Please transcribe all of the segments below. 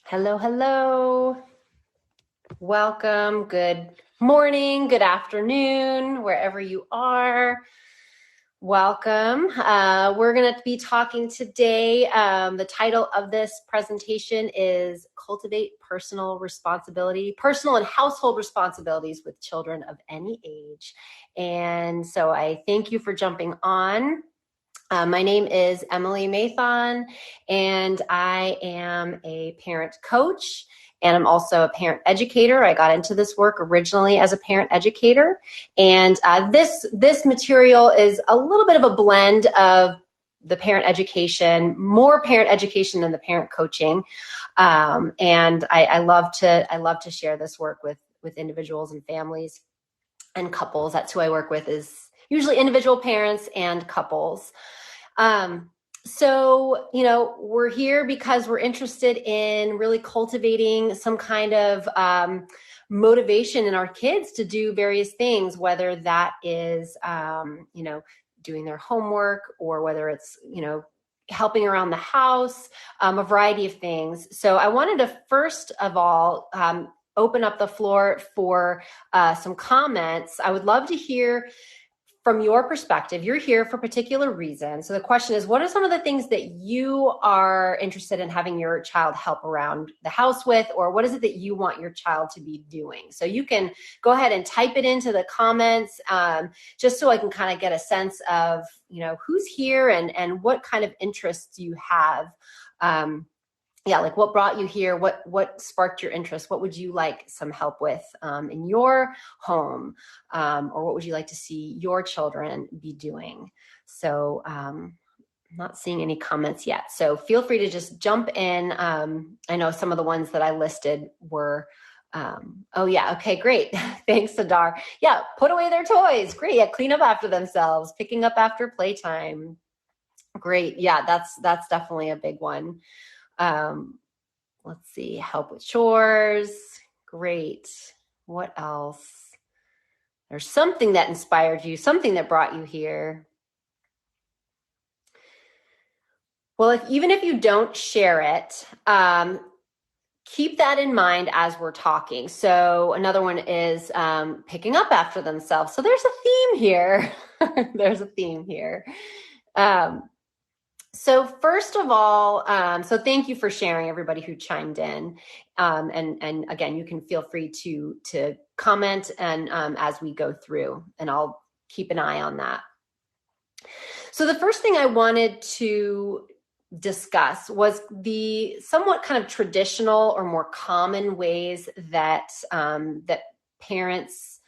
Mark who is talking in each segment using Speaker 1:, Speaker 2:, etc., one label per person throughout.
Speaker 1: Hello, hello. Welcome. Good morning, good afternoon, wherever you are. Welcome. We're going to be talking today. The title of this presentation is Cultivate Personal and Household Responsibilities with Children of Any Age. And so I thank you for jumping on. My name is Emily Mathon, and I am a parent coach, and I'm also a parent educator. I got into this work originally as a parent educator, and this material is a little bit of a blend of the parent education, more parent education than the parent coaching, and I love to share this work with individuals and families and couples. That's who I work with, is usually individual parents and couples. So, we're here because we're interested in really cultivating some kind of motivation in our kids to do various things, whether that is, doing their homework, or whether it's, helping around the house, a variety of things. So I wanted to first of all open up the floor for some comments. I would love to hear from your perspective. You're here for a particular reason. So the question is, what are some of the things that you are interested in having your child help around the house with, or what is it that you want your child to be doing? So you can go ahead and type it into the comments, just so I can kind of get a sense of, who's here and what kind of interests you have. Like what brought you here? What sparked your interest? What would you like some help with in your home? Or what would you like to see your children be doing? So I'm not seeing any comments yet. So feel free to just jump in. I know some of the ones that I listed were, okay, great. Thanks, Sadar. Yeah, put away their toys. Great. Yeah, clean up after themselves, picking up after playtime. Great. Yeah, that's definitely a big one. Let's see, help with chores. Great. What else? There's something that inspired you, something that brought you here. Well, even if you don't share it, keep that in mind as we're talking. So another one is picking up after themselves. So there's a theme here. There's a theme here. So first of all, so thank you for sharing, everybody who chimed in. And again, you can feel free to comment and as we go through, and I'll keep an eye on that. So the first thing I wanted to discuss was the somewhat kind of traditional or more common ways that that parents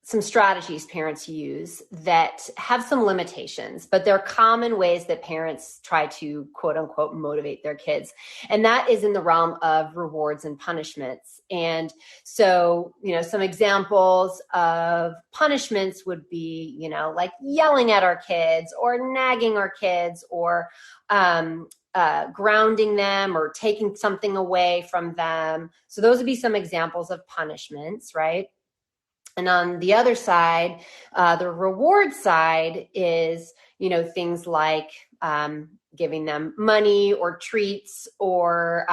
Speaker 1: some strategies parents use that have some limitations, but they're common ways that parents try to quote unquote motivate their kids. And that is in the realm of rewards and punishments. And so, some examples of punishments would be, like yelling at our kids or nagging our kids, or grounding them or taking something away from them. So those would be some examples of punishments, right? And on the other side, the reward side is, things like giving them money or treats or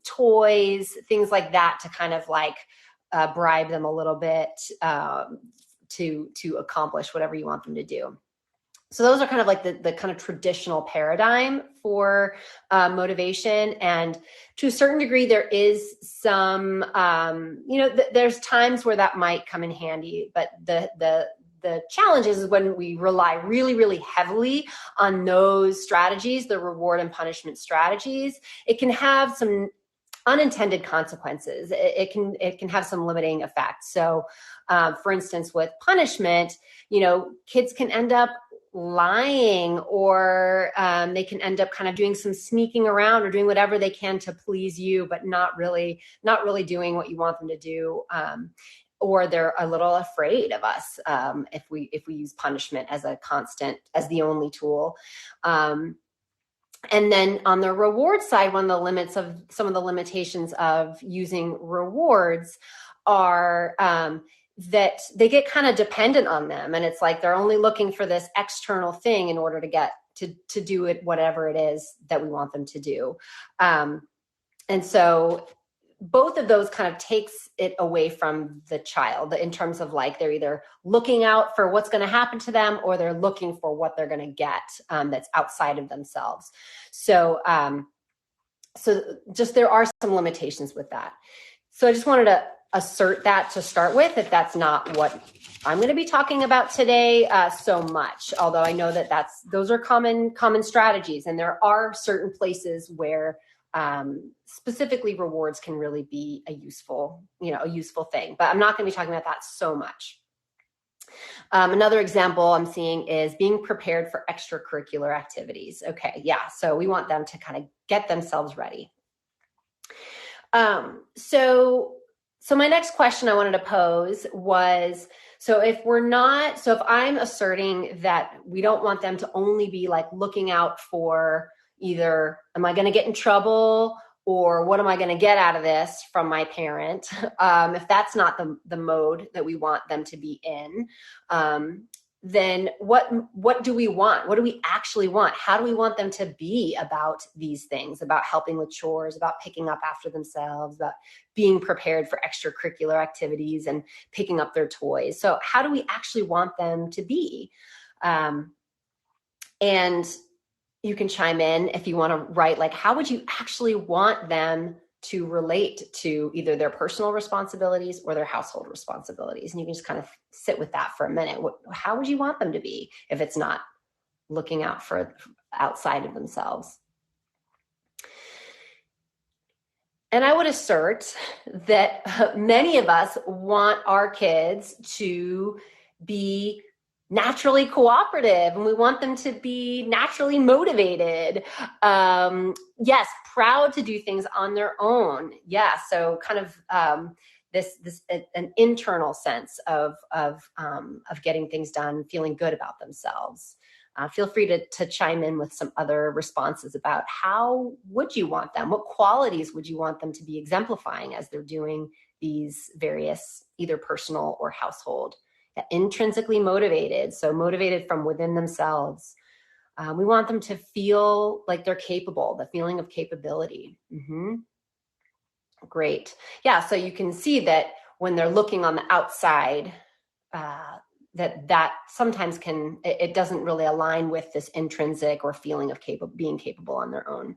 Speaker 1: toys, things like that, to kind of like bribe them a little bit to accomplish whatever you want them to do. So those are kind of like the kind of traditional paradigm for motivation. And to a certain degree, there is some, there's times where that might come in handy, but the challenge is when we rely really, really heavily on those strategies, the reward and punishment strategies, it can have some unintended consequences. It can have some limiting effects. So, for instance, with punishment, kids can end up lying, or they can end up kind of doing some sneaking around or doing whatever they can to please you, but not really doing what you want them to do. Or they're a little afraid of us if we use punishment as a constant, as the only tool. And then on the reward side, some of the limitations of using rewards are that they get kind of dependent on them. And it's like they're only looking for this external thing in order to get to do it, whatever it is that we want them to do. And so both of those kind of takes it away from the child in terms of like they're either looking out for what's going to happen to them or they're looking for what they're going to get that's outside of themselves. So just there are some limitations with that. So I just wanted to assert that to start with, that that's not what I'm going to be talking about today so much, although I know that those are common strategies, and there are certain places where specifically rewards can really be a useful thing, but I'm not going to be talking about that so much. Another example I'm seeing is being prepared for extracurricular activities. Okay, yeah, so we want them to kind of get themselves ready. So my next question I wanted to pose was, if I'm asserting that we don't want them to only be like looking out for either, am I going to get in trouble, or what am I going to get out of this from my parent? If that's not the mode that we want them to be in, then what do we want? What do we actually want? How do we want them to be about these things, about helping with chores, about picking up after themselves, about being prepared for extracurricular activities and picking up their toys? So how do we actually want them to be? And you can chime in if you want to write, like, how would you actually want them to relate to either their personal responsibilities or their household responsibilities? And you can just kind of sit with that for a minute. How would you want them to be if it's not looking out for outside of themselves? And I would assert that many of us want our kids to be naturally cooperative, and we want them to be naturally motivated. Yes, proud to do things on their own. Yeah, so kind of an internal sense of getting things done, feeling good about themselves. Feel free to chime in with some other responses about how would you want them? What qualities would you want them to be exemplifying as they're doing these various either personal or household? Intrinsically motivated, so motivated from within themselves. We want them to feel like they're capable, the feeling of capability. Great. Yeah, so you can see that when they're looking on the outside, that sometimes it doesn't really align with this intrinsic or feeling of being capable on their own.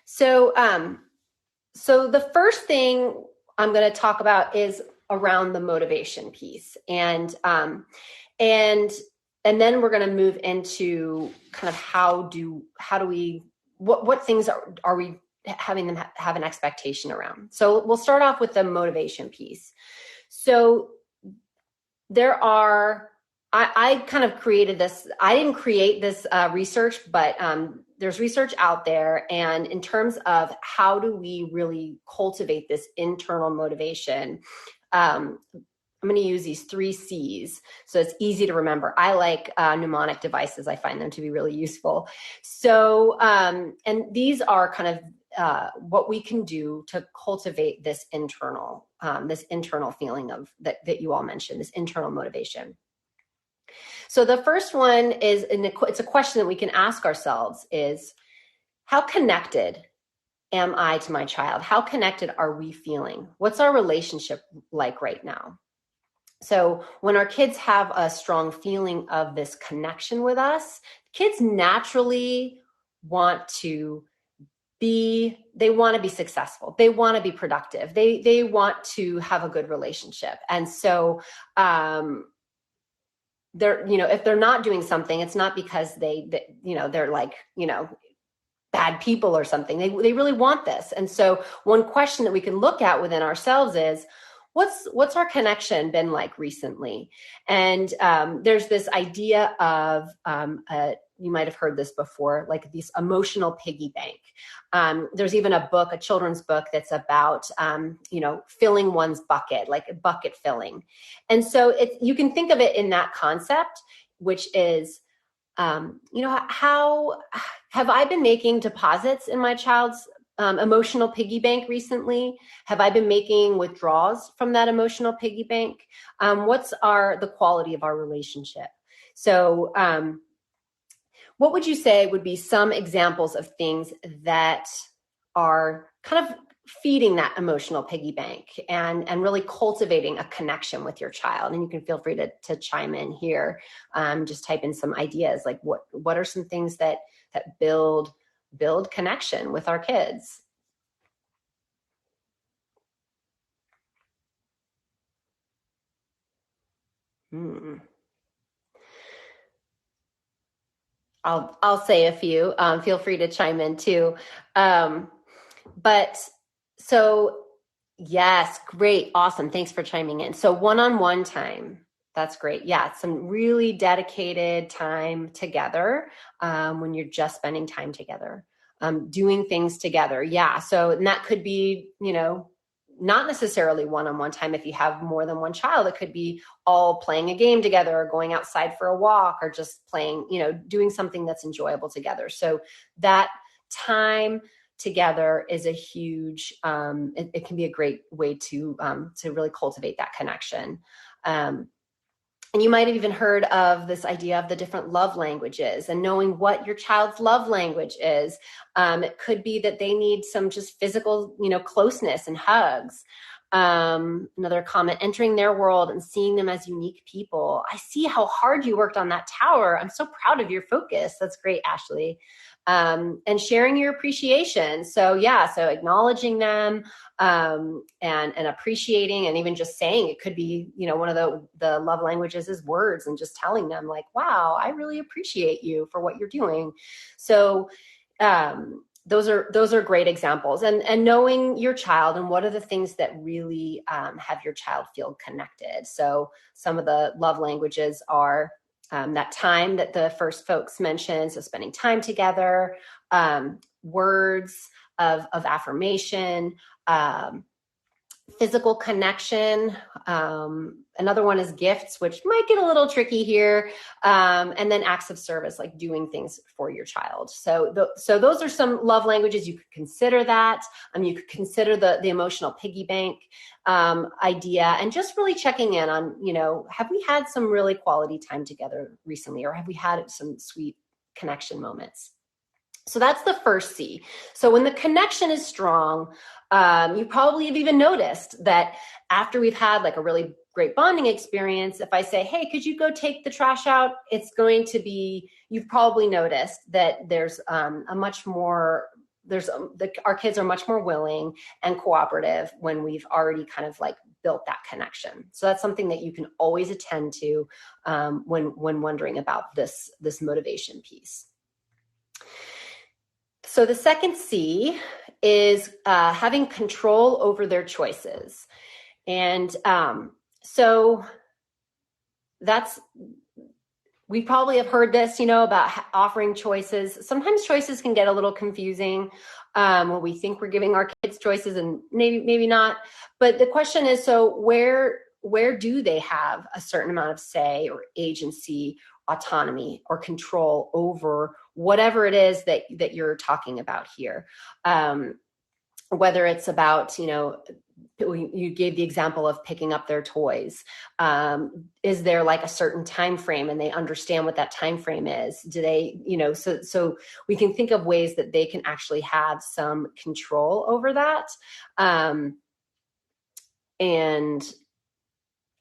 Speaker 1: So the first thing I'm going to talk about is around the motivation piece, and then we're going to move into kind of what things are we having them have an expectation around. So we'll start off with the motivation piece. So I kind of created this. I didn't create this research, but there's research out there. And in terms of how do we really cultivate this internal motivation, I'm going to use these 3 C's so it's easy to remember. I like mnemonic devices. I find them to be really useful. So, and these are kind of what we can do to cultivate this internal feeling of that you all mentioned, this internal motivation. So the first one is, it's a question that we can ask ourselves, is how connected am I to my child? How connected are we feeling? What's our relationship like right now? So when our kids have a strong feeling of this connection with us, kids naturally want to be successful. They want to be productive. They want to have a good relationship. And so, if they're not doing something, it's not because they're like, bad people or something. They really want this. And so one question that we can look at within ourselves is, what's our connection been like recently? And there's this idea of, you might have heard this before, like this emotional piggy bank. There's even a children's book that's about, filling one's bucket, like bucket filling. And so you can think of it in that concept, which is, how have I been making deposits in my child's emotional piggy bank recently? Have I been making withdrawals from that emotional piggy bank? What's the quality of our relationship? So what would you say would be some examples of things that are kind of feeding that emotional piggy bank and really cultivating a connection with your child? And you can feel free to chime in here. Just type in some ideas, like what are some things that build connection with our kids? I'll say a few. Feel free to chime in too. But so yes, great, awesome. Thanks for chiming in. So one-on-one time, that's great. Yeah, some really dedicated time together when you're just spending time together, doing things together. Yeah, so and that could be, not necessarily one-on-one time. If you have more than one child, it could be all playing a game together or going outside for a walk or just playing, doing something that's enjoyable together. So that time together is a huge, it can be a great way to really cultivate that connection. And you might have even heard of this idea of the different love languages and knowing what your child's love language is. It could be that they need some just physical, closeness and hugs. Another comment, entering their world and seeing them as unique people. I see how hard you worked on that tower. I'm so proud of your focus. That's great, Ashley. And sharing your appreciation. So yeah, so acknowledging them, and appreciating, and even just saying, it could be, one of the love languages is words, and just telling them like, wow, I really appreciate you for what you're doing. So those are great examples, and knowing your child and what are the things that really have your child feel connected. So some of the love languages are that time that the first folks mentioned, so spending time together, words of affirmation, physical connection. Another one is gifts, which might get a little tricky here. And then acts of service, like doing things for your child. So those are some love languages. You could consider that. You could consider the emotional piggy bank idea, and just really checking in on, have we had some really quality time together recently, or have we had some sweet connection moments? So that's the first C. So when the connection is strong, you probably have even noticed that after we've had like a really great bonding experience, if I say, hey, could you go take the trash out? It's going to be, you've probably noticed that there's our kids are much more willing and cooperative when we've already kind of like built that connection. So that's something that you can always attend to when wondering about this motivation piece. So the second C is having control over their choices. And so we probably have heard this, about offering choices. Sometimes choices can get a little confusing when we think we're giving our kids choices, and maybe not. But the question is, so where do they have a certain amount of say or agency, autonomy, or control over whatever it is that you're talking about here? Whether it's about, you gave the example of picking up their toys. Is there like a certain time frame, and they understand what that time frame is? Do they, so we can think of ways that they can actually have some control over that. And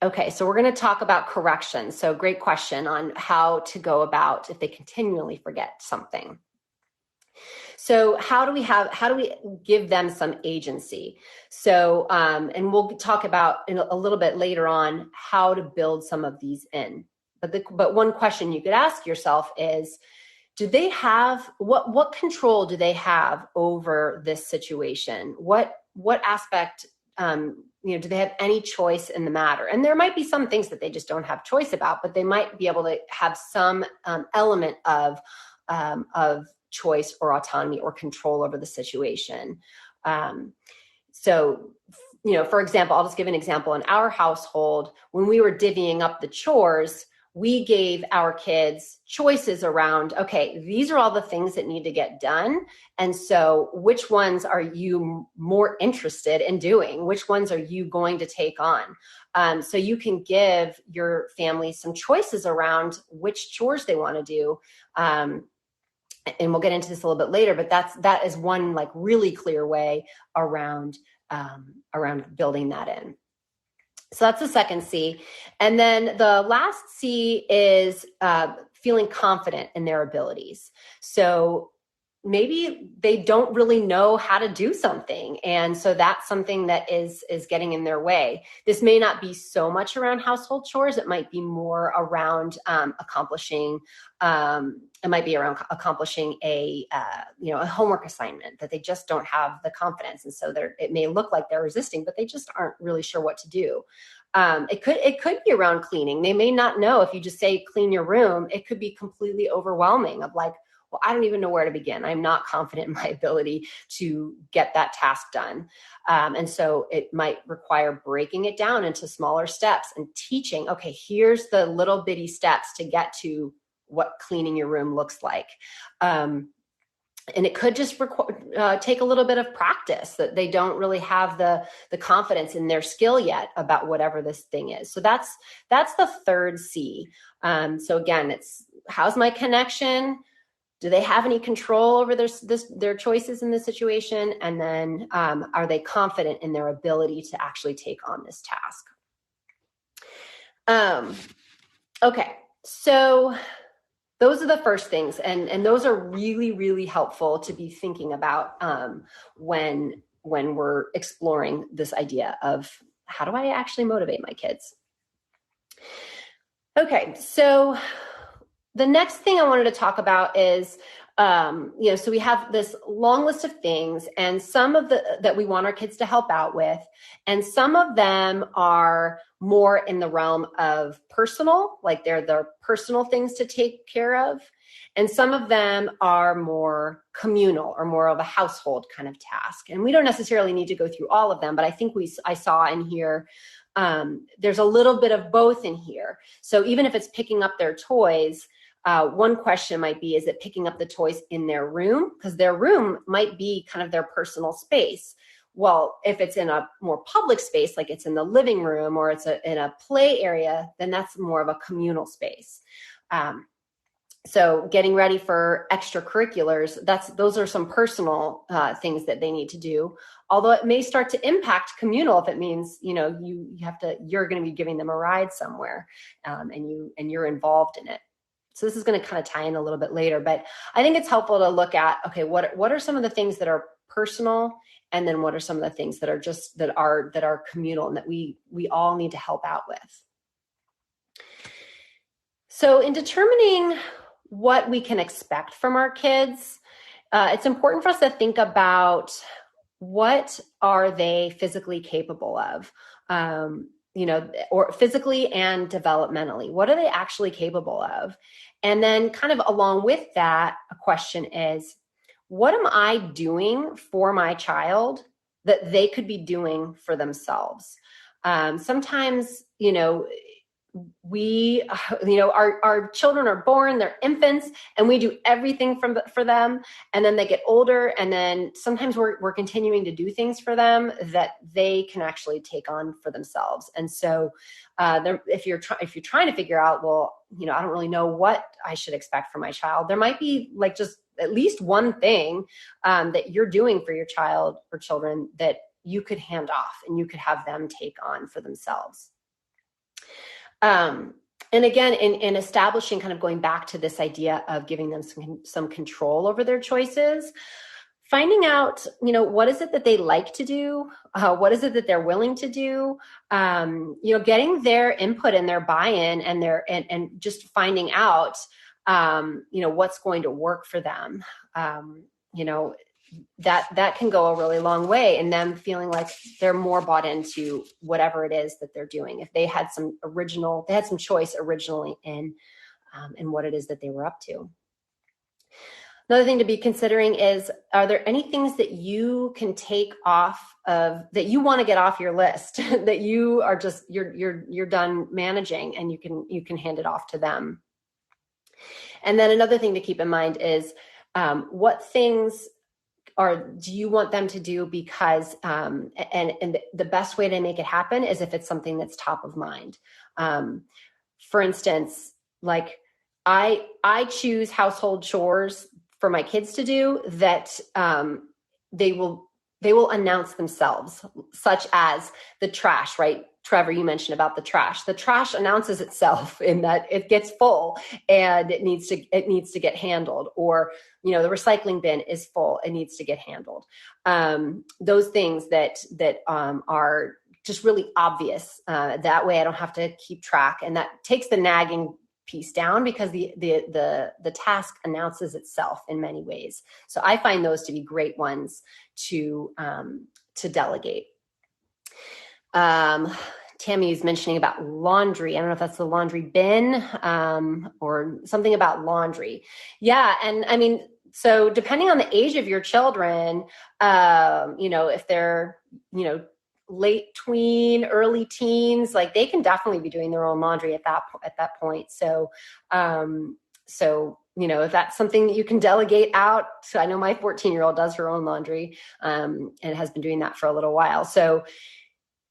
Speaker 1: okay, so we're going to talk about correction. So great question on how to go about if they continually forget something. So how do we give them some agency? So, and we'll talk about in a little bit later on how to build some of these in. But one question you could ask yourself is, do they have, what control do they have over this situation? What aspect, do they have any choice in the matter? And there might be some things that they just don't have choice about, but they might be able to have some element of choice or autonomy or control over the situation. So, for example, I'll just give an example. In our household, when we were divvying up the chores, we gave our kids choices around, okay, these are all the things that need to get done. And so which ones are you more interested in doing? Which ones are you going to take on? So you can give your family some choices around which chores they want to do. And we'll get into this a little bit later, but that is one like really clear way around building that in. So that's the second C. And then the last C is feeling confident in their abilities. So maybe they don't really know how to do something. And so that's something that is getting in their way. This may not be so much around household chores. It might be more around accomplishing a homework assignment that they just don't have the confidence. And so it may look like they're resisting, but they just aren't really sure what to do. It could be around cleaning. They may not know if you just say, clean your room, it could be completely overwhelming of like, well, I don't even know where to begin. I'm not confident in my ability to get that task done. And so it might require breaking it down into smaller steps and teaching, okay, here's the little bitty steps to get to what cleaning your room looks like. And it could just take a little bit of practice, that they don't really have the confidence in their skill yet about whatever this thing is. So that's the third C. So again, it's how's my connection? Do they have any control over their choices in this situation? And then are they confident in their ability to actually take on this task? Okay, so those are the first things, and those are really, really helpful to be thinking about when we're exploring this idea of how do I actually motivate my kids? Okay, so the next thing I wanted to talk about is, so we have this long list of things, and some of that we want our kids to help out with, and some of them are more in the realm of personal, like they're the personal things to take care of, and some of them are more communal or more of a household kind of task. And we don't necessarily need to go through all of them, but I think I saw in here, there's a little bit of both in here. So even if it's picking up their toys, one question might be, is it picking up the toys in their room? Because their room might be kind of their personal space. Well, if it's in a more public space, like it's in the living room or it's in a play area, then that's more of a communal space. So getting ready for extracurriculars, those are some personal things that they need to do. Although it may start to impact communal if it means, you're going to be giving them a ride somewhere, and you're involved in it. So this is going to kind of tie in a little bit later, but I think it's helpful to look at, okay, what are some of the things that are personal, and then what are some of the things that are just that are communal and that we all need to help out with. So in determining what we can expect from our kids, it's important for us to think about what are they physically capable of, or physically and developmentally. What are they actually capable of? And then kind of along with that, a question is, what am I doing for my child that they could be doing for themselves? Sometimes, our children are born, they're infants, and we do everything for them. And then they get older, and then sometimes we're continuing to do things for them that they can actually take on for themselves. And so if you're trying to figure out, well, I don't really know what I should expect from my child, there might be like just at least one thing that you're doing for your child or children that you could hand off and you could have them take on for themselves. And again, in establishing, kind of going back to this idea of giving them some control over their choices, finding out, what is it that they like to do? What is it that they're willing to do? Getting their input and their buy-in and just finding out, what's going to work for them. That can go a really long way in them feeling like they're more bought into whatever it is that they're doing. If they had some choice originally in what it is that they were up to. Another thing to be considering is, are there any things that you can take off of, that you want to get off your list, that you are just, you're done managing, and you can hand it off to them. And then another thing to keep in mind is, what things do you want them to do because, and the best way to make it happen is if it's something that's top of mind. For instance, like I choose household chores for my kids to do that they will announce themselves, such as the trash, right? Trevor, you mentioned about the trash. The trash announces itself in that it gets full and it needs to get handled. Or, the recycling bin is full, it needs to get handled. Those things that are just really obvious. That way I don't have to keep track, and that takes the nagging piece down, because the task announces itself in many ways. So I find those to be great ones to delegate. Tammy is mentioning about laundry. I don't know if that's the laundry bin, or something about laundry. Yeah. And I mean, so depending on the age of your children, if they're, late tween, early teens, like they can definitely be doing their own laundry at that point. So, if that's something that you can delegate out. So I know my 14-year-old does her own laundry, and has been doing that for a little while. So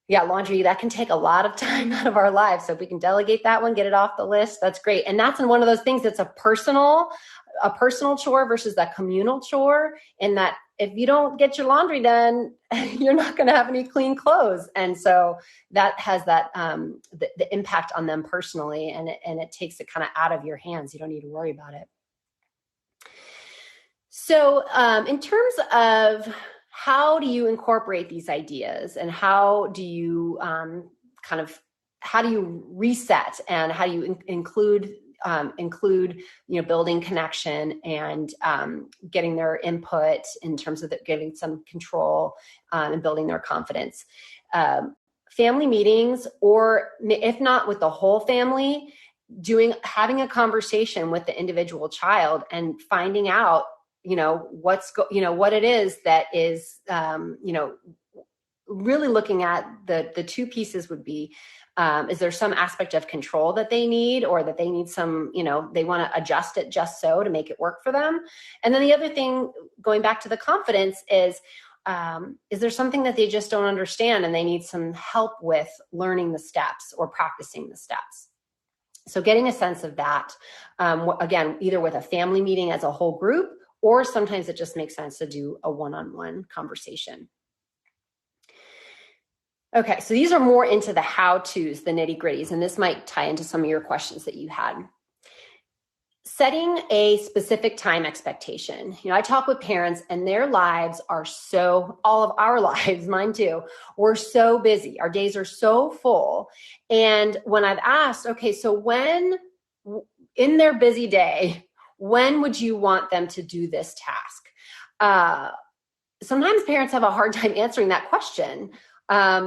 Speaker 1: yeah, laundry, that can take a lot of time out of our lives. So if we can delegate that one, get it off the list, that's great. And that's one of those things that's a personal chore versus that communal chore, in that if you don't get your laundry done, you're not going to have any clean clothes. And so that has that the impact on them personally, and it takes it kind of out of your hands. You don't need to worry about it. So in terms of how do you incorporate these ideas, and how do you how do you reset, and how do you include building connection and getting their input in terms of getting some control and building their confidence. Family meetings, or if not with the whole family, having a conversation with the individual child and finding out what it is that is really looking at the two pieces would be, is there some aspect of control that they need, or that they need some, they want to adjust it just so to make it work for them? And then the other thing, going back to the confidence, is there something that they just don't understand and they need some help with learning the steps or practicing the steps? So getting a sense of that, again, either with a family meeting as a whole group, or sometimes it just makes sense to do a one-on-one conversation. Okay, so these are more into the how-tos, the nitty-gritties, and this might tie into some of your questions that you had. Setting a specific time expectation. I talk with parents, and their lives are all of our lives, mine too, we're so busy. Our days are so full. And when I've asked, okay, so when in their busy day, when would you want them to do this task? Sometimes parents have a hard time answering that question,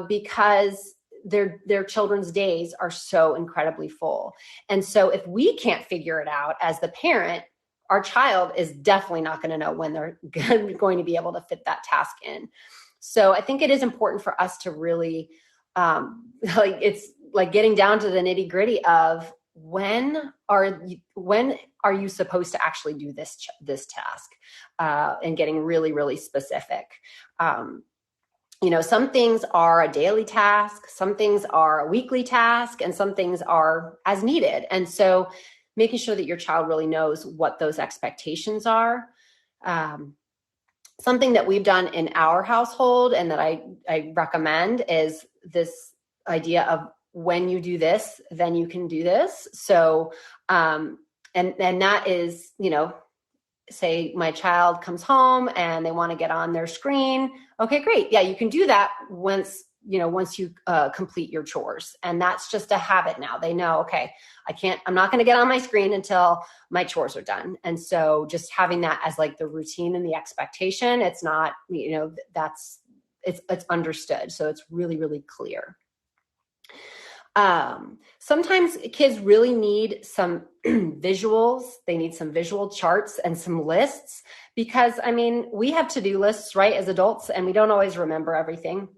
Speaker 1: because their children's days are so incredibly full. And so if we can't figure it out as the parent, our child is definitely not going to know when they're going to be able to fit that task in. So I think it is important for us to really, it's like getting down to the nitty gritty of when are you supposed to actually do this task, and getting really, really specific. Some things are a daily task, some things are a weekly task, and some things are as needed. And so making sure that your child really knows what those expectations are. Something that we've done in our household and that I recommend is this idea of, when you do this, then you can do this. So, and that is, say my child comes home and they want to get on their screen. Okay, great. Yeah, you can do that once you complete your chores. And that's just a habit now. They know, okay, I'm not going to get on my screen until my chores are done. And so just having that as like the routine and the expectation, it's not, it's understood. So it's really, really clear. Sometimes kids really need some visuals. They need some visual charts and some lists because, I mean, we have to-do lists, right, as adults, and we don't always remember everything.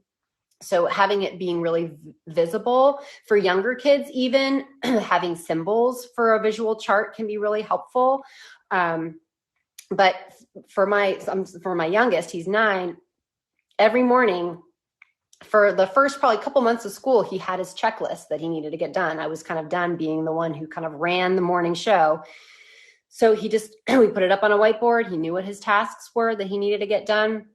Speaker 1: So having it being really visible for younger kids, even having symbols for a visual chart can be really helpful. But for my youngest, he's 9, every morning for the first probably couple months of school, he had his checklist that he needed to get done. I was kind of done being the one who kind of ran the morning show. So we put it up on a whiteboard. He knew what his tasks were that he needed to get done.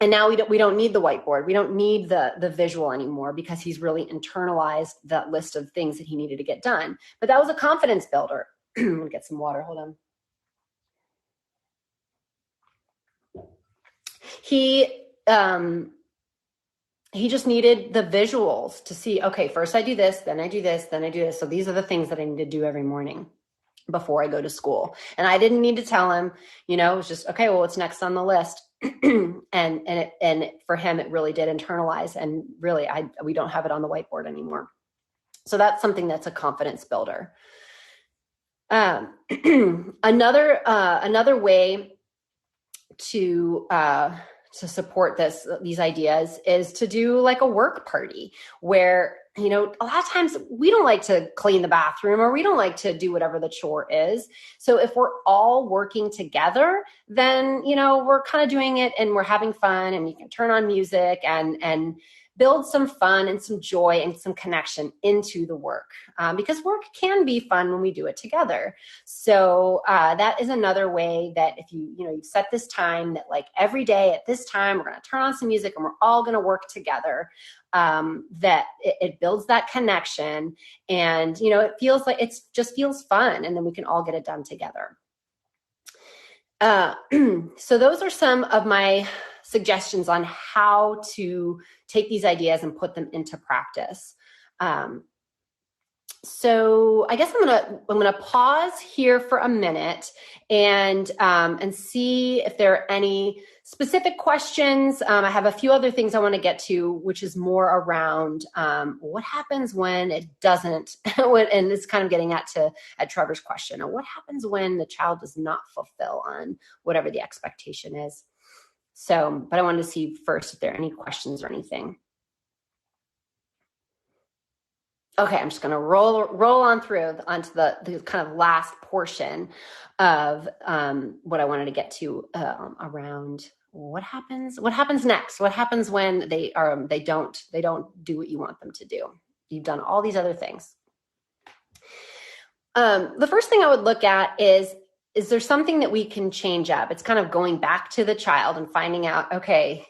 Speaker 1: And now we don't need the whiteboard. We don't need the visual anymore because he's really internalized that list of things that he needed to get done. But that was a confidence builder. I'm gonna get some water, hold on. He just needed the visuals to see, okay, first I do this, then I do this, then I do this. So these are the things that I need to do every morning before I go to school. And I didn't need to tell him, it was just, okay, well, what's next on the list? and for him, it really did internalize. And really, we don't have it on the whiteboard anymore. So that's something that's a confidence builder. Another way to support these ideas is to do like a work party where, a lot of times we don't like to clean the bathroom or we don't like to do whatever the chore is. So if we're all working together, then, we're kind of doing it and we're having fun and you can turn on music and build some fun and some joy and some connection into the work because work can be fun when we do it together. So that is another way that if you set this time that like every day at this time, we're going to turn on some music and we're all going to work together, that it builds that connection and, it feels like just feels fun and then we can all get it done together. So those are some of my suggestions on how to take these ideas and put them into practice. So I guess I'm gonna pause here for a minute and see if there are any specific questions. I have a few other things I want to get to, which is more around what happens when it doesn't. And it's kind of getting at Trevor's question. What happens when the child does not fulfill on whatever the expectation is? So, but I wanted to see first if there are any questions or anything. Okay, I'm just going to roll on through onto the kind of last portion of what I wanted to get to around what happens next. What happens when they don't do what you want them to do? You've done all these other things. The first thing I would look at is there something that we can change up? It's kind of going back to the child and finding out, okay,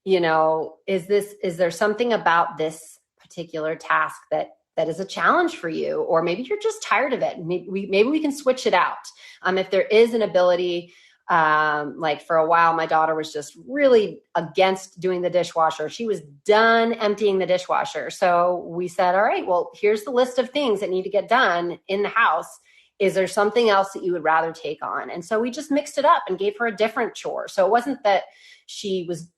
Speaker 1: is there something about this particular task that is a challenge for you, or maybe you're just tired of it. Maybe we can switch it out. If there is an ability, like for a while, my daughter was just really against doing the dishwasher. She was done emptying the dishwasher. So we said, all right, well, here's the list of things that need to get done in the house. Is there something else that you would rather take on? And so we just mixed it up and gave her a different chore. So it wasn't that she was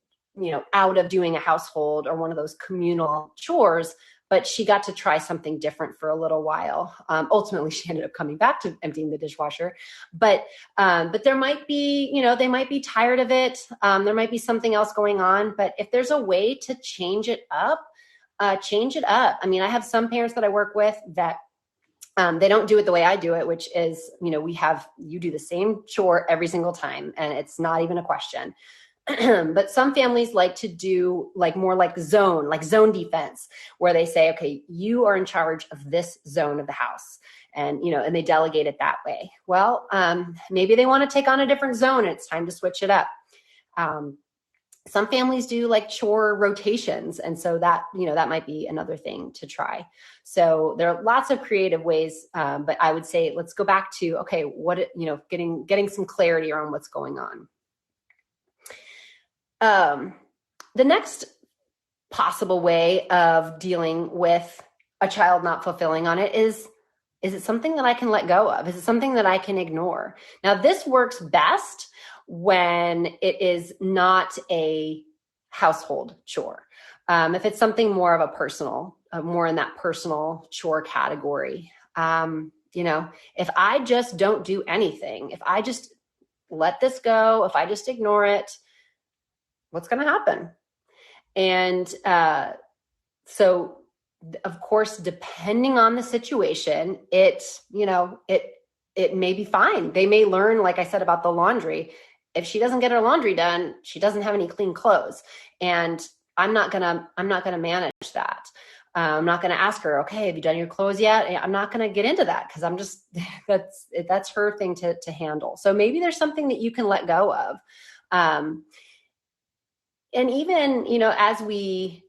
Speaker 1: out of doing a household or one of those communal chores, but she got to try something different for a little while. Ultimately, she ended up coming back to emptying the dishwasher, but there might be, they might be tired of it. There might be something else going on, but if there's a way to change it up, change it up. I mean, I have some parents that I work with that they don't do it the way I do it, which is, you do the same chore every single time, and it's not even a question. But some families like to do more like zone defense, where they say, okay, you are in charge of this zone of the house. And, and they delegate it that way. Well, maybe they want to take on a different zone and it's time to switch it up. Some families do like chore rotations. And so that, that might be another thing to try. So there are lots of creative ways, but I would say, let's go back to, okay, getting some clarity around what's going on. The next possible way of dealing with a child not fulfilling on it is it something that I can let go of? Is it something that I can ignore? Now, this works best when it is not a household chore. If it's something more of a personal more in that personal chore category. If I just don't do anything, if I just let this go, if I just ignore it, what's going to happen? And so, of course, depending on the situation, it may be fine. They may learn, like I said about the laundry. If she doesn't get her laundry done, she doesn't have any clean clothes, and I'm not gonna manage that. I'm not gonna ask her, okay, have you done your clothes yet? I'm not gonna get into that because I'm just that's her thing to handle. So maybe there's something that you can let go of, and even as we.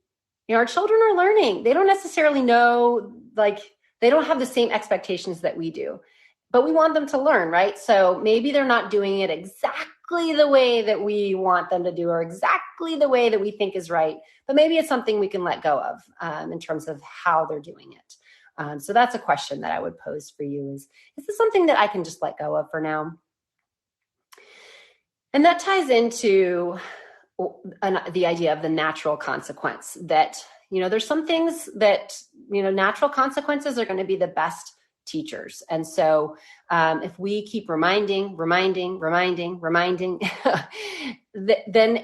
Speaker 1: Our children are learning. They don't necessarily know, they don't have the same expectations that we do, but we want them to learn, right? So maybe they're not doing it exactly the way that we want them to do or exactly the way that we think is right, but maybe it's something we can let go of in terms of how they're doing it. So that's a question that I would pose for you is this something that I can just let go of for now? And that ties into the idea of the natural consequence that, there's some things that, natural consequences are going to be the best teachers. And so if we keep reminding, then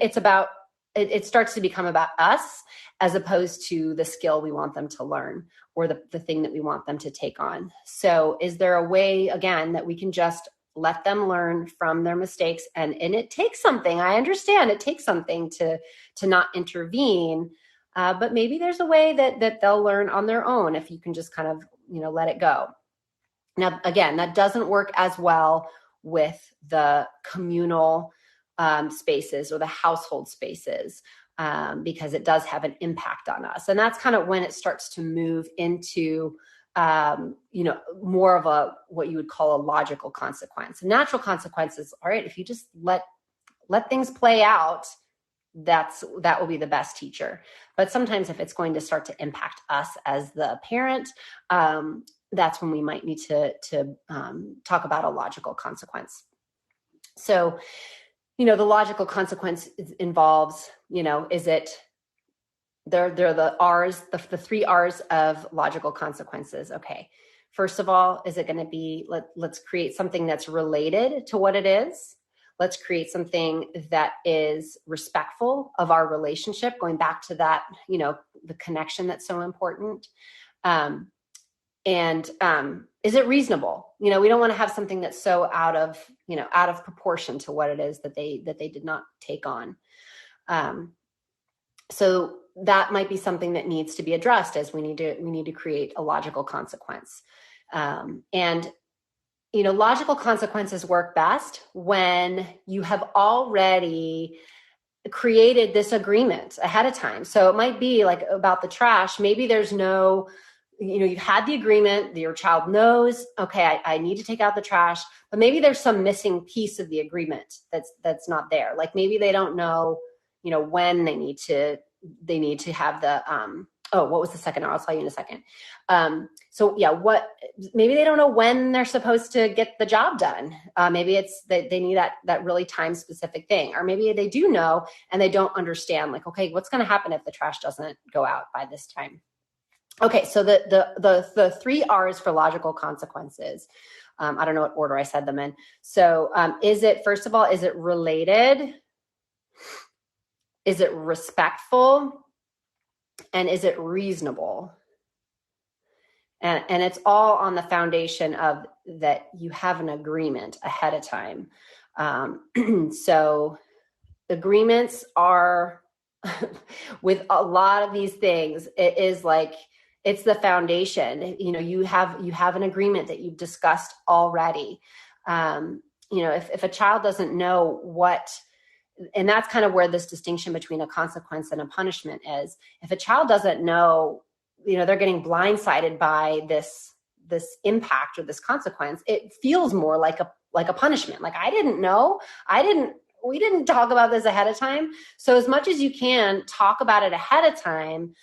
Speaker 1: it starts to become about us as opposed to the skill we want them to learn or the thing that we want them to take on. So is there a way, again, that we can just let them learn from their mistakes? And it takes something. I understand it takes something to not intervene, but maybe there's a way that they'll learn on their own if you can just kind of, let it go. Now, again, that doesn't work as well with the communal spaces or the household spaces because it does have an impact on us. And that's kind of when it starts to move into more of what you would call a logical consequence. Natural consequences, all right, if you just let things play out, that will be the best teacher. But sometimes if it's going to start to impact us as the parent, that's when we might need to talk about a logical consequence. So, the logical consequence involves, is it They're the R's, the 3 R's of logical consequences. Okay. First of all, is it going to be, let's create something that's related to what it is. Let's create something that is respectful of our relationship, going back to that, the connection that's so important. And is it reasonable? We don't want to have something that's so out of proportion to what it is that they did not take on. So that might be something that needs to be addressed as we need to create a logical consequence. And logical consequences work best when you have already created this agreement ahead of time. So it might be like about the trash. Maybe there's no, you've had the agreement, your child knows, okay, I need to take out the trash, but maybe there's some missing piece of the agreement that's not there. Like maybe they don't know, when they need to have the, what was the second R? I'll tell you in a second. Maybe they don't know when they're supposed to get the job done. Maybe it's that they need that really time specific thing, or maybe they do know and they don't understand, like, okay, what's going to happen if the trash doesn't go out by this time? Okay. So the 3 R's for logical consequences. I don't know what order I said them in. So, first of all, is it related? Is it respectful? And is it reasonable? And it's all on the foundation of that you have an agreement ahead of time. So agreements are with a lot of these things, it is like, it's the foundation. You have an agreement that you've discussed already. If a child doesn't know what, and that's kind of where this distinction between a consequence and a punishment is. If a child doesn't know, they're getting blindsided by this impact or this consequence, it feels more like a punishment. Like, I didn't know, we didn't talk about this ahead of time. So as much as you can, talk about it ahead of time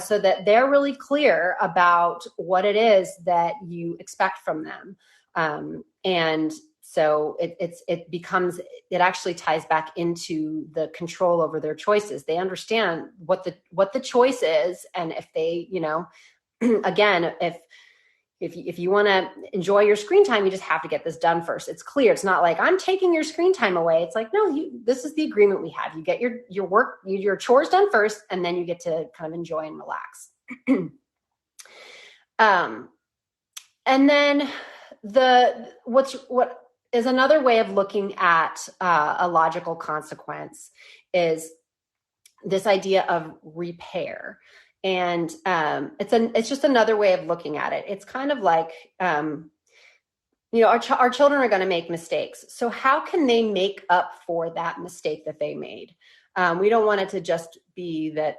Speaker 1: so that they're really clear about what it is that you expect from them. And so it actually ties back into the control over their choices. They understand what the choice is. And if they, again, if you want to enjoy your screen time, you just have to get this done first. It's clear. It's not like I'm taking your screen time away. It's like, no, this is the agreement we have. You get your work, your chores done first, and then you get to kind of enjoy and relax. And then what is another way of looking at a logical consequence is this idea of repair. And it's just another way of looking at it. It's kind of like, our children are going to make mistakes. So how can they make up for that mistake that they made? We don't want it to just be that,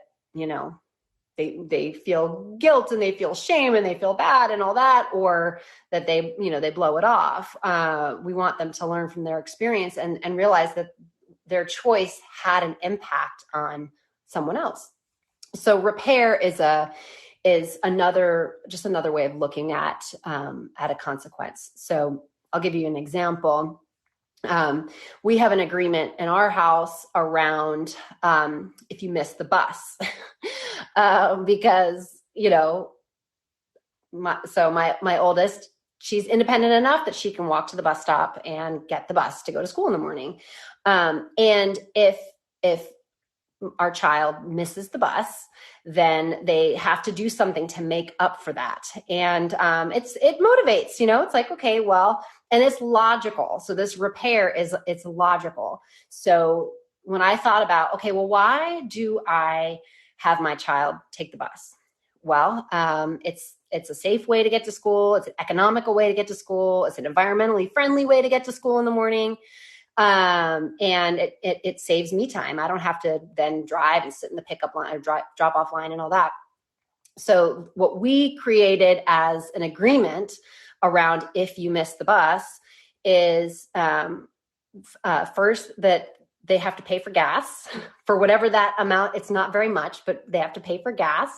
Speaker 1: they feel guilt and they feel shame and they feel bad and all that, or that they blow it off. We want them to learn from their experience and realize that their choice had an impact on someone else. So repair is another way of looking at a consequence. So I'll give you an example. We have an agreement in our house around if you miss the bus, because my oldest, she's independent enough that she can walk to the bus stop and get the bus to go to school in the morning. And if our child misses the bus, then they have to do something to make up for that. And it motivates, it's like, okay, well, and it's logical. So this repair it's logical. So when I thought about, okay, well, why do I have my child take the bus? Well, it's a safe way to get to school. It's an economical way to get to school. It's an environmentally friendly way to get to school in the morning. And it saves me time. I don't have to then drive and sit in the pickup line or drop off line and all that. So what we created as an agreement around if you miss the bus is first that they have to pay for gas for whatever that amount. It's not very much, but they have to pay for gas.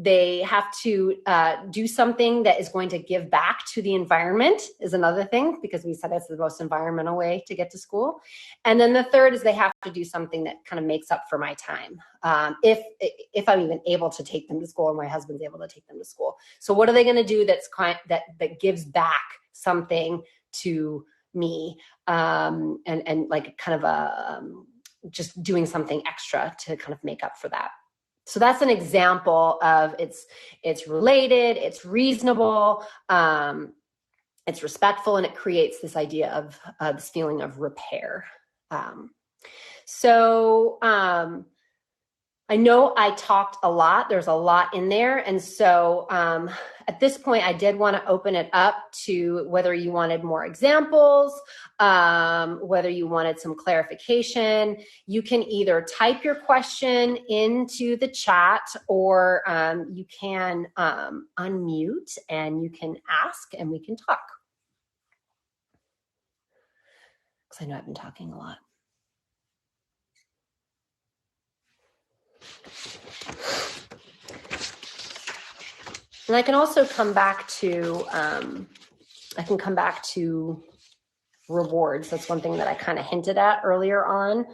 Speaker 1: They have to do something that is going to give back to the environment is another thing, because we said it's the most environmental way to get to school. And then the third is they have to do something that kind of makes up for my time. If I'm even able to take them to school, or my husband's able to take them to school. So what are they going to do that gives back something to me? And like kind of just doing something extra to kind of make up for that. So that's an example of it's related, it's reasonable, it's respectful, and it creates this idea of this feeling of repair. I know I talked a lot. There's a lot in there. And so at this point, I did want to open it up to whether you wanted more examples, whether you wanted some clarification. You can either type your question into the chat, or you can unmute and you can ask and we can talk. Because I know I've been talking a lot. And I can also come back to, rewards. That's one thing that I kind of hinted at earlier on,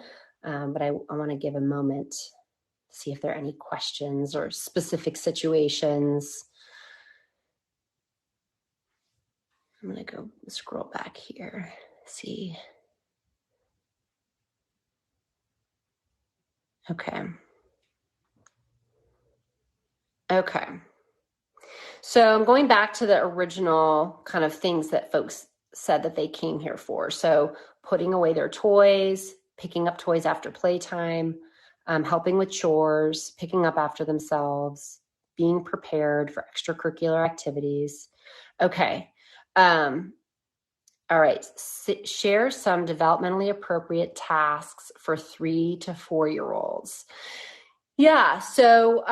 Speaker 1: but I want to give a moment to see if there are any questions or specific situations. I'm going to go scroll back here, see. Okay. So I'm going back to the original kind of things that folks said that they came here for. So putting away their toys, picking up toys after playtime, helping with chores, picking up after themselves, being prepared for extracurricular activities. Okay. All right. Share some developmentally appropriate tasks for 3 to 4-year-olds. Yeah. So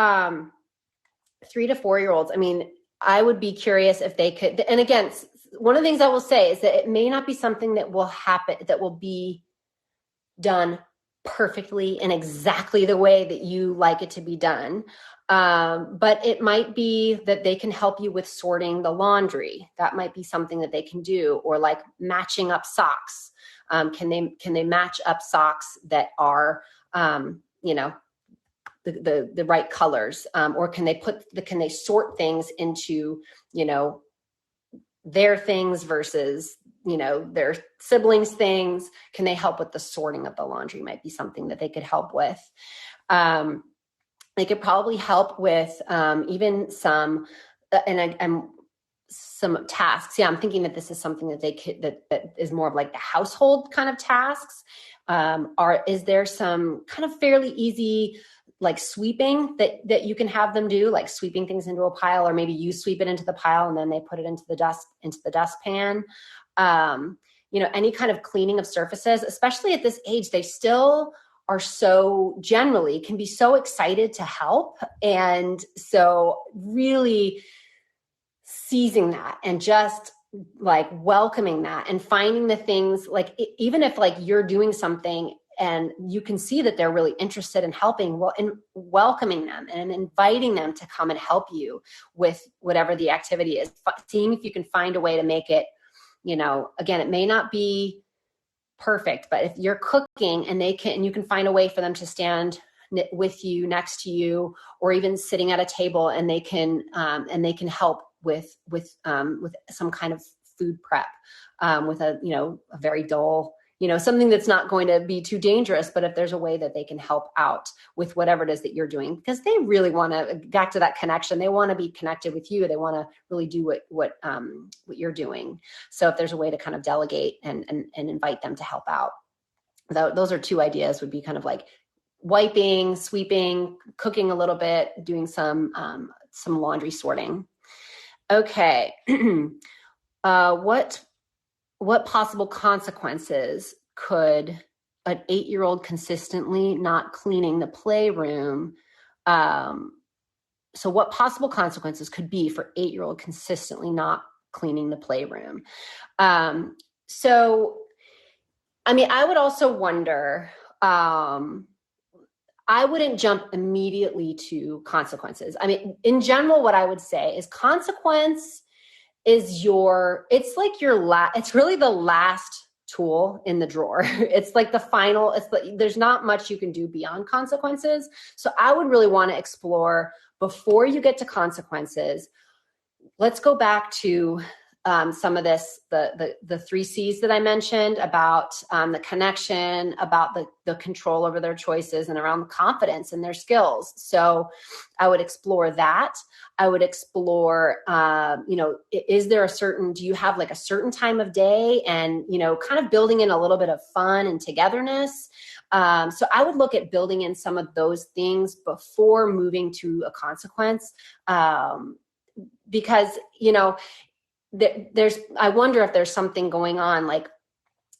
Speaker 1: 3 to 4-year-olds, I mean, I would be curious if they could, and again, one of the things I will say is that it may not be something that will happen, that will be done perfectly in exactly the way that you like it to be done. But it might be that they can help you with sorting the laundry. That might be something that they can do, or like matching up socks. Can they match up socks that are, the right colors, or can they sort things into, their things versus, their siblings' things? Can they help with the sorting of the laundry? Might be something that they could help with. They could probably help with even some, and some tasks. Yeah, I'm thinking that this is something that they could, that is more of like the household kind of tasks. Is there some kind of fairly easy like sweeping that you can have them do, like sweeping things into a pile, or maybe you sweep it into the pile and then they put it into the dustpan. Any kind of cleaning of surfaces, especially at this age, they still are so generally can be so excited to help. And so really seizing that and just like welcoming that and finding the things, like even if like you're doing something and you can see that they're really interested in helping, well, and welcoming them and inviting them to come and help you with whatever the activity is, seeing if you can find a way to make it, again, it may not be perfect, but if you're cooking and you can find a way for them to stand with you, next to you, or even sitting at a table, and they can help with some kind of food prep, with a very dull, something that's not going to be too dangerous, but if there's a way that they can help out with whatever it is that you're doing, because they really want to, back to that connection, they want to be connected with you. They want to really do what you're doing. So if there's a way to kind of delegate and invite them to help out, those are two ideas, would be kind of like wiping, sweeping, cooking a little bit, doing some laundry sorting. Okay. What possible consequences could an 8-year-old consistently not cleaning the playroom? So what possible consequences could be for 8-year-old consistently not cleaning the playroom? So, I mean, I would also wonder, I wouldn't jump immediately to consequences. I mean, in general, what I would say is consequence is it's really the last tool in the drawer. It's like the final, there's not much you can do beyond consequences. So I would really want to explore, before you get to consequences, let's go back to some of this, the 3 C's that I mentioned about the connection, about the control over their choices, and around the confidence in their skills. So I would explore that. I would explore, is there do you have like a certain time of day, and, kind of building in a little bit of fun and togetherness. So I would look at building in some of those things before moving to a consequence. Because, I wonder if there's something going on, like,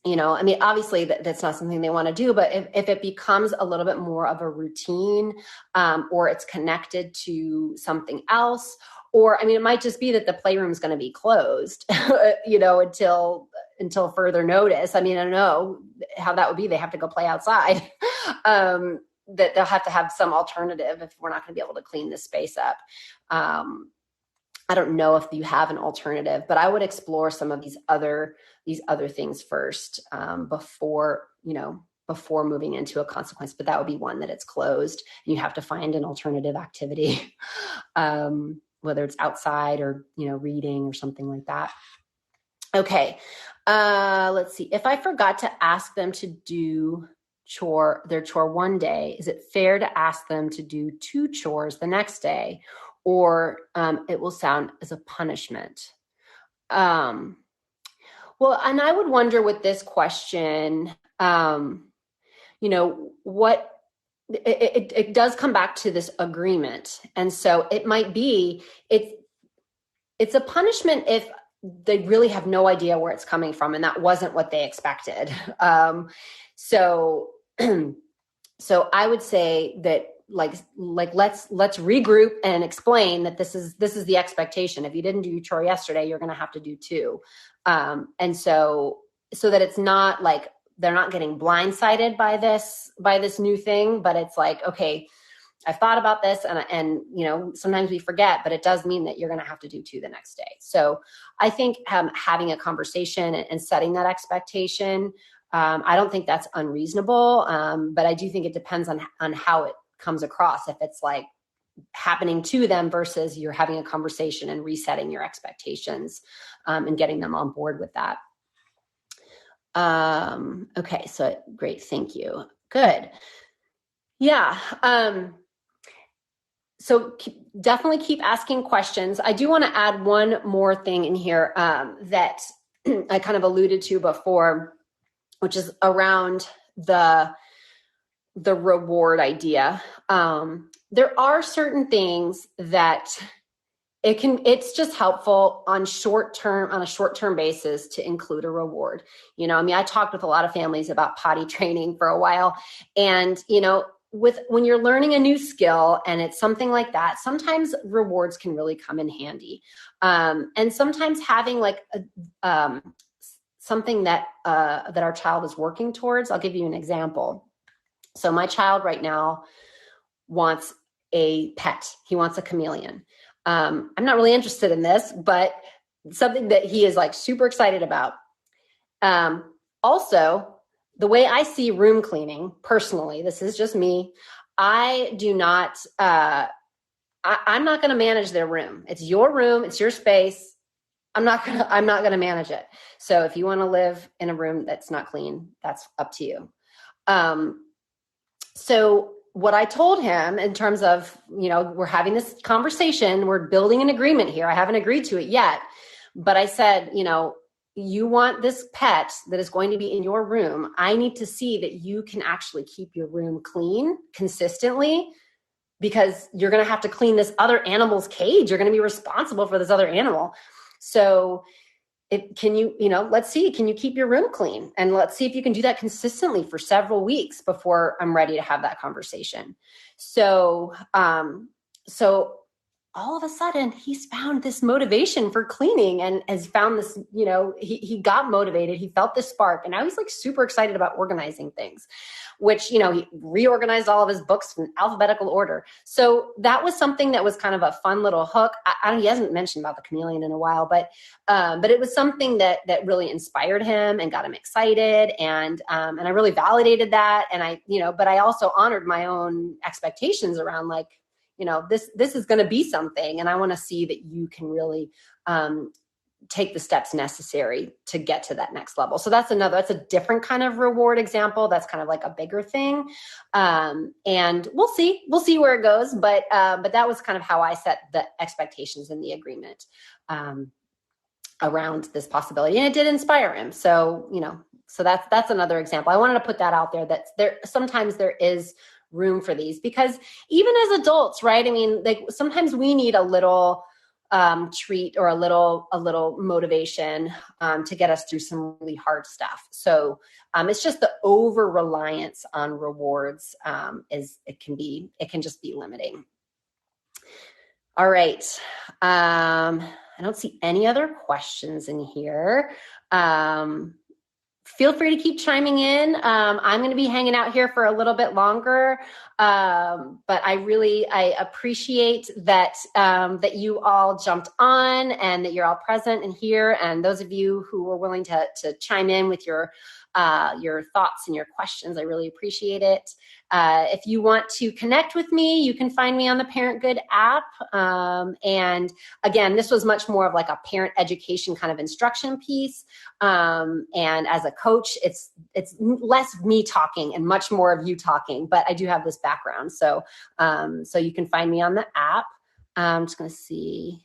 Speaker 1: I mean, obviously that's not something they want to do, but if it becomes a little bit more of a routine, or it's connected to something else, or, I mean, it might just be that the playroom is going to be closed, until further notice. I mean, I don't know how that would be. They have to go play outside. That they'll have to have some alternative if we're not going to be able to clean this space up. I don't know if you have an alternative, but I would explore some of these other things first, before moving into a consequence. But that would be one that it's closed and you have to find an alternative activity, whether it's outside or, reading or something like that. Okay. Let's see. If I forgot to ask them to do their chore one day, is it fair to ask them to do 2 chores the next day? Or it will sound as a punishment. Well, and I would wonder with this question, what it does come back to this agreement. And so it might be, it's a punishment if they really have no idea where it's coming from and that wasn't what they expected. So I would say that, like let's regroup and explain that this is the expectation. If you didn't do your chore yesterday, you're going to have to do 2. And so that it's not like they're not getting blindsided by this new thing, but it's like, okay, I've thought about this, and sometimes we forget, but it does mean that you're going to have to do 2 the next day. So I think having a conversation and setting that expectation, I don't think that's unreasonable, but I do think it depends on how it comes across if it's like happening to them versus you're having a conversation and resetting your expectations, and getting them on board with that. Okay, so great. Thank you. Good. Yeah. So definitely keep asking questions. I do want to add one more thing in here, that I kind of alluded to before, which is around the reward idea. There are certain things that it's just helpful on a short-term basis to include a reward. I mean, I talked with a lot of families about potty training for a while, and, when you're learning a new skill and it's something like that, sometimes rewards can really come in handy. And sometimes having like something that our child is working towards. I'll give you an example. So my child right now wants a pet. He wants a chameleon. I'm not really interested in this, but something that he is like super excited about. Also, the way I see room cleaning personally, this is just me. I do not, I'm not going to manage their room. It's your room. It's your space. I'm not going to manage it. So if you want to live in a room that's not clean, that's up to you. So what I told him in terms of, we're having this conversation, we're building an agreement here. I haven't agreed to it yet, but I said, you want this pet that is going to be in your room. I need to see that you can actually keep your room clean consistently, because you're going to have to clean this other animal's cage. You're going to be responsible for this other animal. So let's see, can you keep your room clean? And let's see if you can do that consistently for several weeks before I'm ready to have that conversation. So all of a sudden he's found this motivation for cleaning and has found this, he got motivated. He felt this spark, and now he's like super excited about organizing things, which, he reorganized all of his books in alphabetical order. So that was something that was kind of a fun little hook. He hasn't mentioned about the chameleon in a while, but it was something that really inspired him and got him excited. And I really validated that. And but I also honored my own expectations around like, this is going to be something. And I want to see that you can really take the steps necessary to get to that next level. So that's a different kind of reward example. That's kind of like a bigger thing. And we'll see where it goes. But that was kind of how I set the expectations in the agreement around this possibility. And it did inspire him. So, so that's another example. I wanted to put that out there, sometimes there is room for these, because even as adults, right? I mean, like sometimes we need a little treat or a little motivation to get us through some really hard stuff. So it's just the over reliance on rewards it can just be limiting. All right. I don't see any other questions in here. Feel free to keep chiming in. I'm going to be hanging out here for a little bit longer, but I appreciate that that you all jumped on and that you're all present and here, and those of you who were willing to chime in with your thoughts and your questions. I really appreciate it. If you want to connect with me, you can find me on the ParentGood app. And again, this was much more of like a parent education kind of instruction piece. And as a coach, it's less me talking and much more of you talking, but I do have this background. So you can find me on the app. I'm just going to see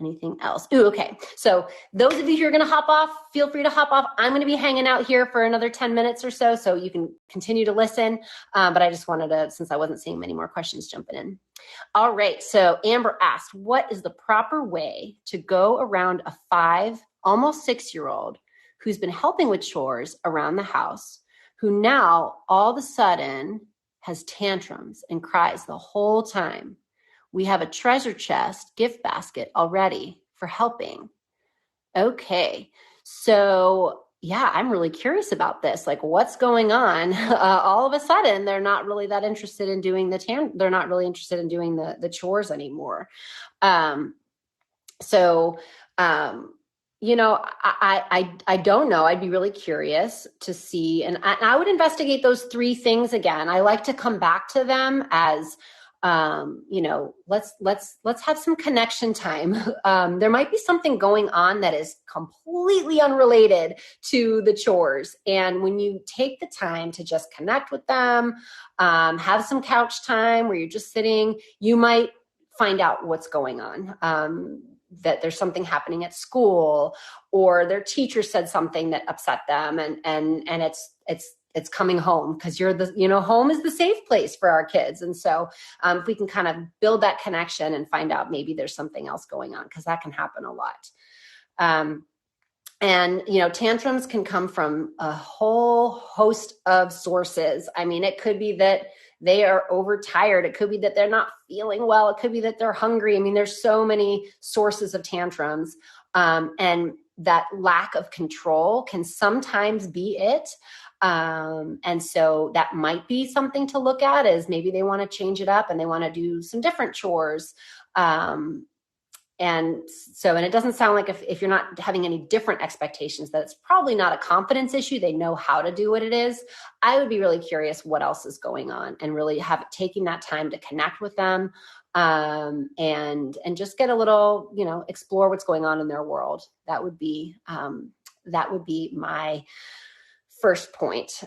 Speaker 1: anything else. Ooh, okay. So those of you who are going to hop off, feel free to hop off. I'm going to be hanging out here for another 10 minutes or so you can continue to listen. But I just wanted to, since I wasn't seeing many more questions jumping in. All right. So Amber asked, what is the proper way to go around a 5, almost 6-year-old who's been helping with chores around the house, who now all of a sudden has tantrums and cries the whole time? We have a treasure chest gift basket already for helping. Okay. So yeah, I'm really curious about this. Like, what's going on? All of a sudden, they're not really that interested in doing they're not really interested in doing the chores anymore. I don't know. I'd be really curious to see, and I would investigate those three things again. I like to come back to them as, let's have some connection time. There might be something going on that is completely unrelated to the chores. And when you take the time to just connect with them, have some couch time where you're just sitting, you might find out what's going on. That there's something happening at school, or their teacher said something that upset them, and it's coming home, because home is the safe place for our kids. And so if we can kind of build that connection and find out maybe there's something else going on, because that can happen a lot. And, tantrums can come from a whole host of sources. I mean, it could be that they are overtired. It could be that they're not feeling well. It could be that they're hungry. I mean, there's so many sources of tantrums. And that lack of control can sometimes be it. And so that might be something to look at, is maybe they want to change it up and they want to do some different chores. And it doesn't sound like if you're not having any different expectations, that it's probably not a confidence issue. They know how to do what it is. I would be really curious what else is going on, and really taking that time to connect with them, and just get a little, explore what's going on in their world. That would be my first point.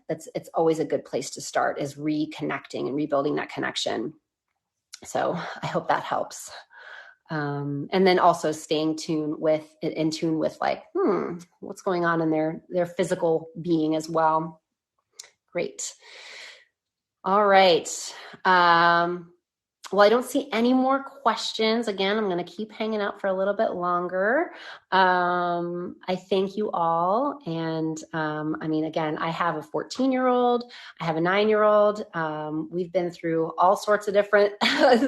Speaker 1: It's always a good place to start, is reconnecting and rebuilding that connection. So I hope that helps. And then also staying in tune with like, what's going on in their physical being as well. Great. All right. Well, I don't see any more questions. Again, I'm going to keep hanging out for a little bit longer. I thank you all. And again, I have a 14-year-old. I have a 9-year-old. We've been through all sorts of different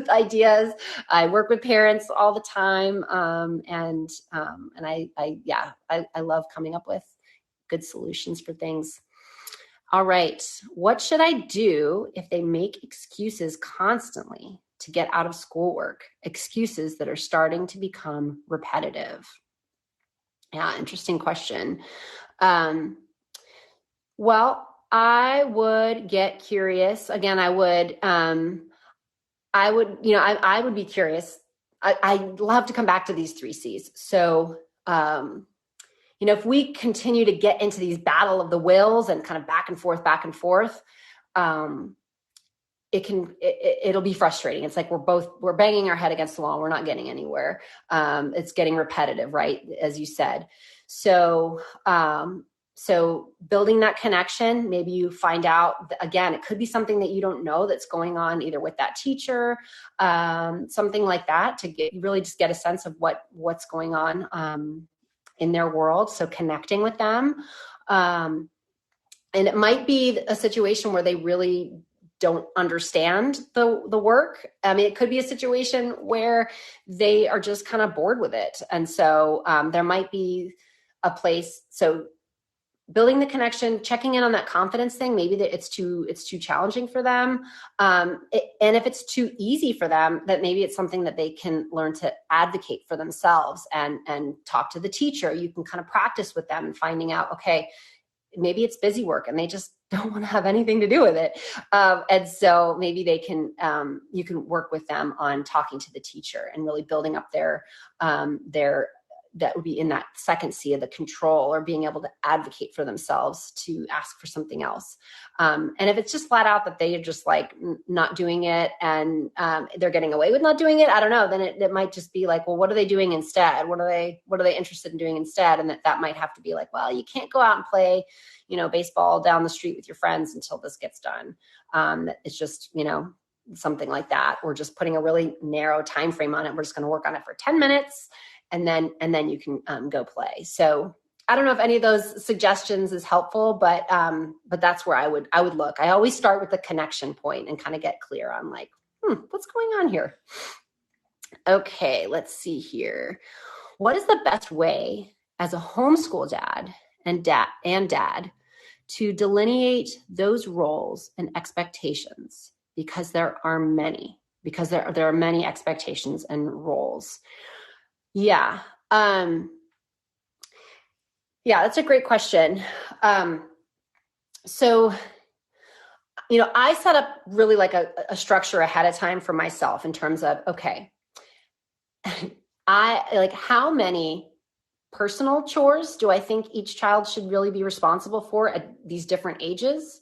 Speaker 1: ideas. I work with parents all the time. And I love coming up with good solutions for things. All right. What should I do if they make excuses constantly to get out of schoolwork? Excuses that are starting to become repetitive. Yeah, interesting question. Well, I would get curious. Again, I would be curious. I love to come back to these 3 C's. So, if we continue to get into these battle of the wills and kind of back and forth, it'll be frustrating. It's like we're banging our head against the wall. We're not getting anywhere. It's getting repetitive, right? As you said. So building that connection, maybe you find out, again, it could be something that you don't know that's going on either with that teacher, something like that, to really just get a sense of what's going on, in their world. So connecting with them. And it might be a situation where they really don't understand the work. I mean, it could be a situation where they are just kind of bored with it. And so there might be a place. So building the connection, checking in on that confidence thing, maybe that it's too challenging for them. And if it's too easy for them, that maybe it's something that they can learn to advocate for themselves and talk to the teacher. You can kind of practice with them and finding out, okay, maybe it's busy work and they just don't want to have anything to do with it. And so maybe you can work with them on talking to the teacher and really building up their that would be in that second C of the control, or being able to advocate for themselves to ask for something else. And if it's just flat out that they are just like not doing it, and they're getting away with not doing it, I don't know, then it might just be like, well, what are they doing instead? What are they interested in doing instead? And that might have to be like, well, you can't go out and play, baseball down the street with your friends until this gets done. It's just, something like that. We're just putting a really narrow time frame on it. We're just going to work on it for 10 minutes. And then you can go play. So I don't know if any of those suggestions is helpful, but that's where I would look. I always start with the connection point and kind of get clear on like, what's going on here? Okay, let's see here. What is the best way as a homeschool dad and dad to delineate those roles and expectations? Because there are many expectations and roles. Yeah. Yeah, that's a great question. So, I set up really like a structure ahead of time for myself in terms of, okay, how many personal chores do I think each child should really be responsible for at these different ages?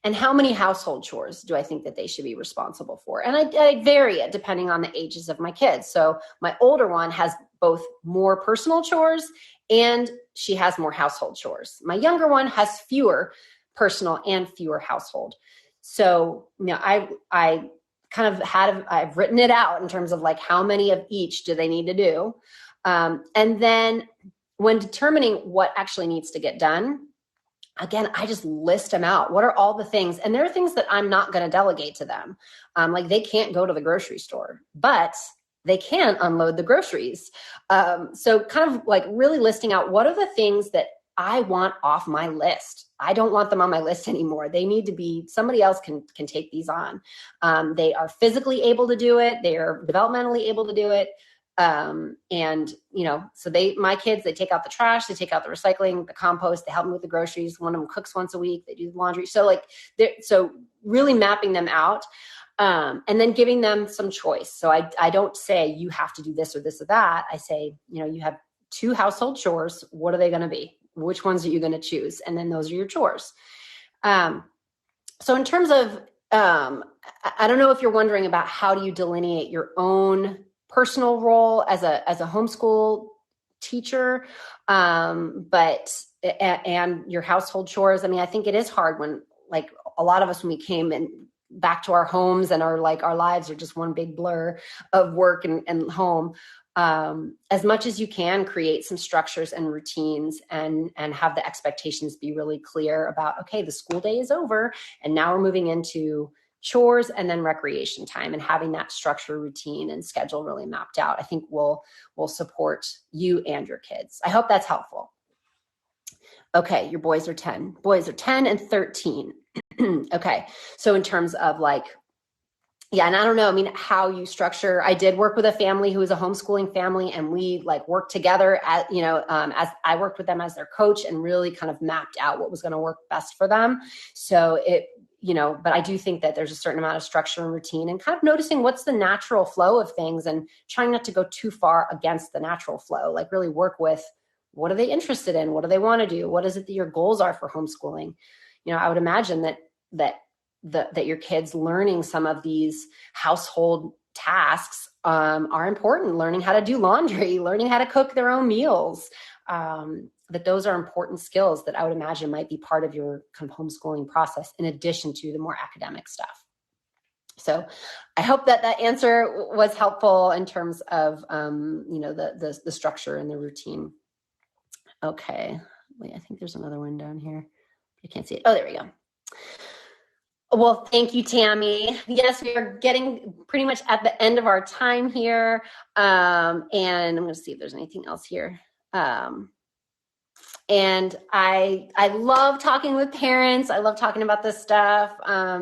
Speaker 1: And how many household chores do I think that they should be responsible for? And I vary it depending on the ages of my kids. So my older one has both more personal chores and she has more household chores. My younger one has fewer personal and fewer household. So, I kind of I've written it out in terms of like how many of each do they need to do. And then when determining what actually needs to get done, again, I just list them out. What are all the things? And there are things that I'm not going to delegate to them. Like they can't go to the grocery store, but they can unload the groceries. So kind of like really listing out what are the things that I want off my list. I don't want them on my list anymore. They need to be, somebody else can take these on. They are physically able to do it. They are developmentally able to do it. So my kids, they take out the trash, they take out the recycling, the compost, they help me with the groceries. One of them cooks once a week, they do the laundry. So really mapping them out, and then giving them some choice. So I don't say you have to do this or this or that. I say, you have 2 household chores. What are they going to be? Which ones are you going to choose? And then those are your chores. So in terms of, I don't know if you're wondering about how do you delineate your own personal role as a homeschool teacher, but your household chores. I mean, I think it is hard when, like, a lot of us, when we came in back to our homes and our lives are just one big blur of work and home. As much as you can, create some structures and routines and have the expectations be really clear about, okay, the school day is over and now we're moving into chores and then recreation time, and having that structure, routine, and schedule really mapped out, I think will support you and your kids. I hope that's helpful. Okay, your boys are 10. Boys are 10 and 13. Okay, so in terms of and I don't know, I mean, how you structure, I did work with a family who was a homeschooling family, and we worked together as I worked with them as their coach and really kind of mapped out what was going to work best for them. So but I do think that there's a certain amount of structure and routine, and kind of noticing what's the natural flow of things and trying not to go too far against the natural flow, like really work with what are they interested in? What do they want to do? What is it that your goals are for homeschooling? I would imagine that your kids learning some of these household tasks are important. Learning how to do laundry, learning how to cook their own meals, that those are important skills that I would imagine might be part of your kind of homeschooling process in addition to the more academic stuff. So I hope that answer was helpful in terms of, the structure and the routine. Okay. Wait, I think there's another one down here. I can't see it. Oh, there we go. Well, thank you, Tammy. Yes, we are getting pretty much at the end of our time here. And I'm going to see if there's anything else here. And I love talking with parents. I love talking about this stuff,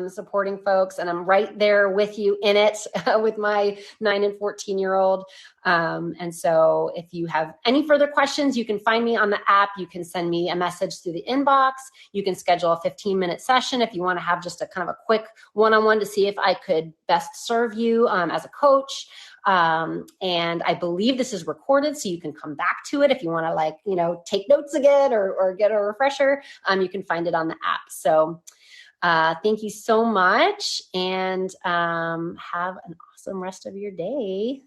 Speaker 1: supporting folks, and I'm right there with you in it with my 9 and 14-year-old. And so if you have any further questions, you can find me on the app. You can send me a message through the inbox. You can schedule a 15-minute session if you want to have just a kind of a quick one-on-one to see if I could best serve you as a coach. And I believe this is recorded, so you can come back to it if you want to take notes again or get a refresher. You can find it on the app. So thank you so much, and have an awesome rest of your day.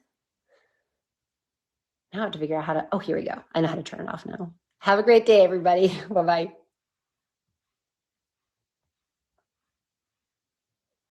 Speaker 1: Now I have to figure out how to, here we go. I know how to turn it off now. Have a great day, everybody. Bye-bye.